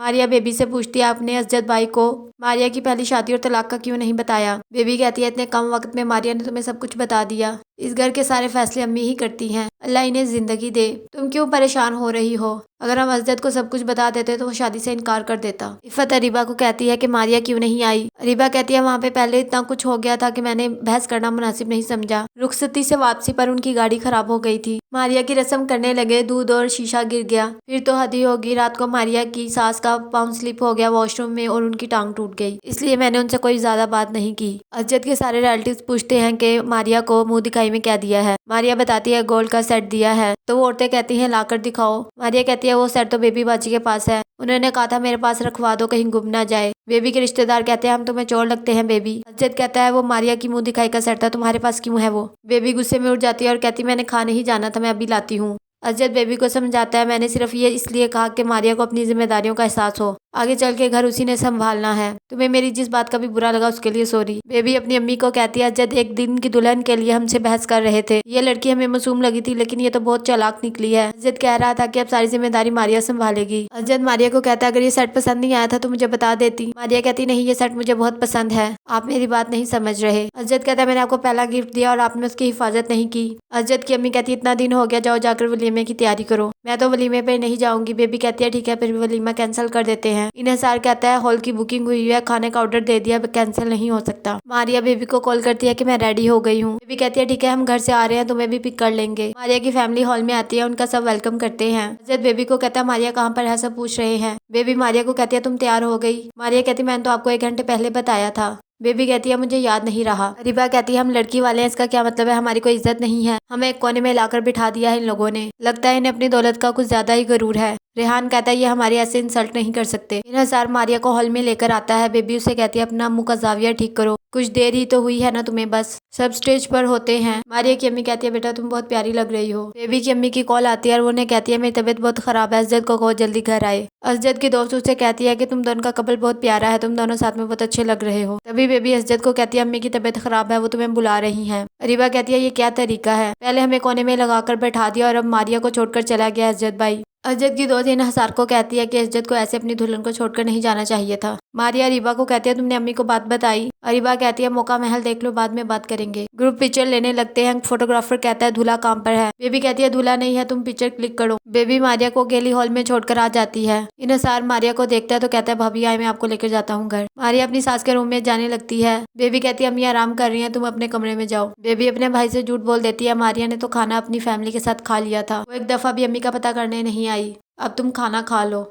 Maria baby से पूछती है आपने असजद भाई को मारिया की पहली शादी और तलाक का क्यों नहीं बताया। बेबी कहती है इतने कम वक्त में मारिया ने तुम्हें सब कुछ बता दिया। इस घर के सारे फैसले अम्मी ही करती हैं। अल्लाह इन्हें जिंदगी दे। तुम क्यों परेशान हो रही हो। अगर हम असजद को सब कुछ बता देते तो वो शादी से इनकार कर देता। इफ़त अरीबा को कहती है कि मारिया क्यों नहीं आई। अरीबा कहती है वहाँ पे पहले इतना कुछ हो गया था कि मैंने बहस करना मुनासिब नहीं समझा। रुखसती से वापसी पर उनकी गाड़ी खराब हो गई थी। मारिया की रस्म करने लगे, दूध और शीशा गिर गया। फिर तो हद ही होगी। रात को मारिया की सास का पाँव स्लिप हो गया वॉशरूम में और उनकी टांग टूट गई। इसलिए मैंने उनसे कोई ज्यादा बात नहीं की। असजद के सारे रिलेटिव्स पूछते हैं कि मारिया को मुंह दिखाई में क्या दिया है। मारिया बताती है गोल्ड का सेट दिया है। तो वो औरतें कहती हैं लाकर दिखाओ। मारिया कहती है वो सेट तो बेबी बाजी के पास है, उन्होंने कहा था मेरे पास रखवा दो कहीं गुम ना जाए। बेबी के रिश्तेदार कहते हैं हम तुम्हें चोर लगते हैं बेबी। असजद कहता है वो मारिया की मुंह दिखाई का सेट था, तुम्हारे पास क्यों है वो। बेबी गुस्से में उठ जाती है और कहती मैंने खाने ही जाना था, मैं अभी लाती हूँ। असजद बेबी को समझाता है मैंने सिर्फ ये इसलिए कहा कि मारिया को अपनी जिम्मेदारियों का एहसास हो, आगे चल के घर उसी ने संभालना है। तुम्हें मेरी जिस बात का भी बुरा लगा उसके लिए सॉरी। बेबी अपनी अम्मी को कहती है असजद एक दिन की दुल्हन के लिए हमसे बहस कर रहे थे, ये लड़की हमें मासूम लगी थी लेकिन ये तो बहुत चालाक निकली है। असजद कह रहा था कि अब सारी जिम्मेदारी मारिया संभालेगी। असजद मारिया को कहता है अगर ये सेट पसंद नहीं आया था तो मुझे बता देती। मारिया कहती नहीं ये सेट मुझे बहुत पसंद है, आप मेरी बात नहीं समझ रहे। असजद कहता है मैंने आपको पहला गिफ्ट दिया और आपने उसकी हिफाजत नहीं की। असजद की अम्मी कहती है इतना दिन हो गया, जाओ जाकर वलीमे की तैयारी करो। मैं तो वलीमे पे नहीं जाऊंगी। बेबी कहती है ठीक है फिर वलीमा कैंसिल कर देते हैं। इन्हिसार कहता है हॉल की बुकिंग हुई है, खाने का ऑर्डर दे दिया, कैंसिल नहीं हो सकता। मारिया बेबी को कॉल करती है कि मैं रेडी हो गई हूँ। बेबी कहती है ठीक है हम घर से आ रहे हैं, तुम्हें भी पिक कर लेंगे। मारिया की फैमिली हॉल में आती है, उनका सब वेलकम करते हैं। असजद बेबी को कहता है मारिया कहाँ पर है, सब पूछ रहे हैं। बेबी मारिया को कहती है तुम तैयार हो गई। मारिया कहती है मैंने तो आपको 1 घंटे पहले बताया था। बेबी कहती है मुझे याद नहीं रहा। अरीबा कहती है हम लड़की वाले हैं, इसका क्या मतलब है, हमारी कोई इज्जत नहीं है, हमें एक कोने में लाकर बिठा दिया है इन लोगों ने, लगता है इन्हें अपनी दौलत का कुछ ज्यादा ही गरूर है। रेहान कहता है ये हमारी ऐसे इंसल्ट नहीं कर सकते। इन्हिसार मारिया को हॉल में लेकर आता है। बेबी उसे कहती है अपना मुंह का जाविया ठीक करो, कुछ देर ही तो हुई है ना तुम्हें, बस सब स्टेज पर होते हैं। मारिया की अम्मी कहती है बेटा तुम बहुत प्यारी लग रही हो। बेबी की अम्मी की कॉल आती है और वो उन्हें कहती है मेरी तबीयत बहुत खराब है, असजद को कहो जल्दी घर आए। असजद की दोस्त उससे कहती है कि तुम दोनों का कपल बहुत प्यारा है, तुम दोनों साथ में बहुत अच्छे लग रहे हो। तभी बेबी असजद को कहती है अम्मी की तबीयत खराब है, वो तुम्हें बुला रही है। अरीबा कहती है ये क्या तरीका है, पहले हमें कोने में लगाकर बैठा दिया और अब मारिया को छोड़कर चला गया असजद भाई। असजद की दोस्त इन्हिसार को कहती है कि असजद को ऐसे अपनी दुल्हन को छोड़कर नहीं जाना चाहिए था। मारिया अरीबा को कहती है तुमने अम्मी को बात बताई। अरीबा कहती है मौका महल देख लो, बाद में बात करेंगे। ग्रुप पिक्चर लेने लगते हैं। फोटोग्राफर कहता है दूल्हा काम पर है। बेबी कहती है दूल्हा नहीं है, तुम पिक्चर क्लिक करो। बेबी मारिया को अकेली हॉल में छोड़कर आ जाती है। इन्हिसार मारिया को देखता है तो कहता है भाभी आए मैं आपको लेकर जाता हूँ घर। मारिया अपनी सास के रूम में जाने लगती है। बेबी कहती है अम्मी आराम कर रही है, तुम अपने कमरे में जाओ। बेबी अपने भाई से झूठ बोल देती है, मारिया ने तो खाना अपनी फैमिली के साथ खा लिया था, वो एक दफा भी अम्मी का पता करने नहीं आई, अब तुम खाना खा लो।